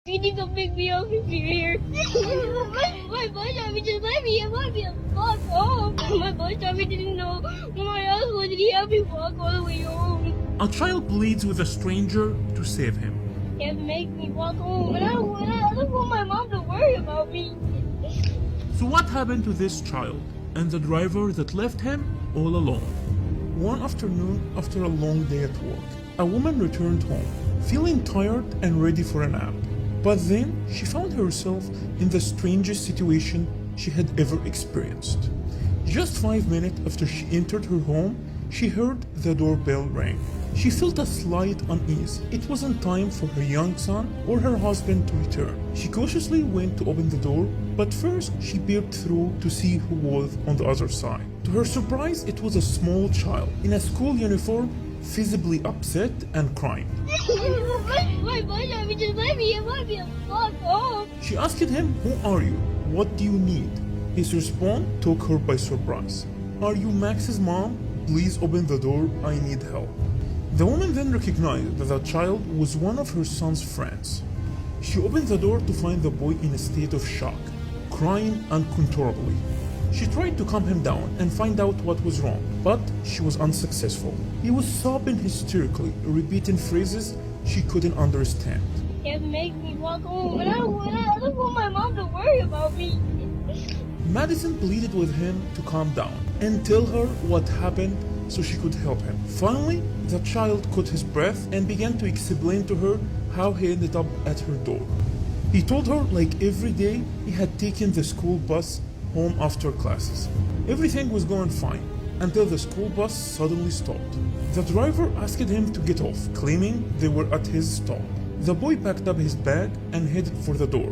You need to pick me up if you're here. My boss told me just let me. It might be a walk home. My boss told me didn't know my house was. Did he help me walk all the way home? A child pleads with a stranger to save him. He had to make me walk home, and I don't want my mom to worry about me. So what happened to this child and the driver that left him all alone? One afternoon, after a long day at work, a woman returned home, feeling tired and ready for a nap. But then she found herself in the strangest situation she had ever experienced. Just 5 minutes after she entered her home, she heard the doorbell ring. She felt a slight unease. It wasn't time for her young son or her husband to return. She cautiously went to open the door, but first she peered through to see who was on the other side. To her surprise, it was a small child in a school uniform, visibly upset and crying. My boss told me just let me. It might be a walk home. She asked him, "Who are you? What do you need?" His response took her by surprise. "Are you Max's mom? Please open the door, I need help." The woman then recognized that the child was one of her son's friends. She opened the door to find the boy in a state of shock, crying uncontrollably. She tried to calm him down and find out what was wrong, but she was unsuccessful. He was sobbing hysterically, repeating phrases she couldn't understand. He had to make me walk home, and I don't want my mom to worry about me. Madison pleaded with him to calm down and tell her what happened so she could help him. Finally, the child caught his breath and began to explain to her how he ended up at her door. He told her, like every day, he had taken the school bus home after classes. Everything was going fine until the school bus suddenly stopped. The driver asked him to get off, claiming they were at his stop. The boy packed up his bag and headed for the door,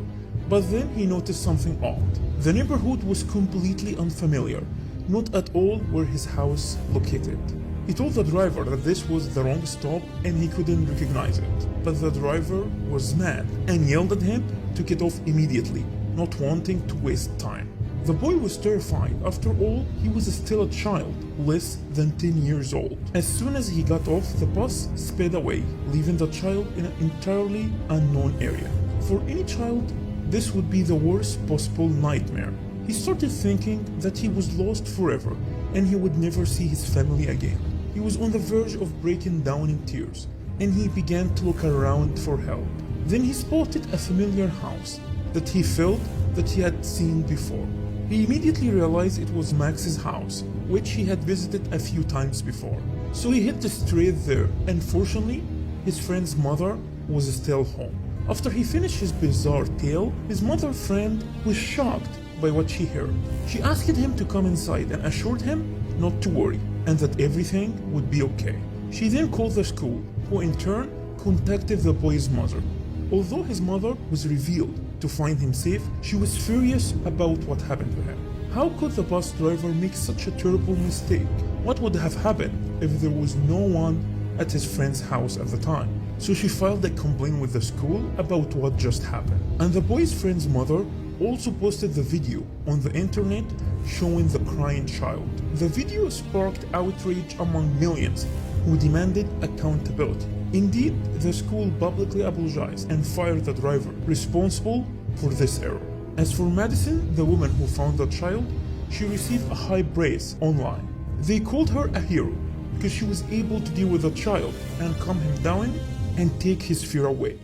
but then he noticed something odd. The neighborhood was completely unfamiliar, not at all where his house located. He told the driver that this was the wrong stop and he couldn't recognize it. But the driver was mad and yelled at him to get off immediately, not wanting to waste time. The boy was terrified. After all, he was still a child, less than 10 years old. As soon as he got off, the bus sped away, leaving the child in an entirely unknown area. For any child, this would be the worst possible nightmare. He started thinking that he was lost forever and he would never see his family again. He was on the verge of breaking down in tears, and he began to look around for help. Then he spotted a familiar house that he felt that he had seen before. He immediately realized it was Max's house, which he had visited a few times before. So he hit straight there, and fortunately, his friend's mother was still home. After he finished his bizarre tale, his mother friend was shocked by what she heard. She asked him to come inside and assured him not to worry and that everything would be okay. She then called the school, who in turn contacted the boy's mother. Although his mother was revealed to find him safe, she was furious about what happened to him. How could the bus driver make such a terrible mistake? What would have happened if there was no one at his friend's house at the time? So she filed a complaint with the school about what just happened. And the boy's friend's mother also posted the video on the internet showing the crying child. The video sparked outrage among millions who demanded accountability. Indeed, the school publicly apologized and fired the driver responsible for this error. As for Madison, the woman who found the child, she received a high praise online. They called her a hero because she was able to deal with the child and calm him down and take his fear away.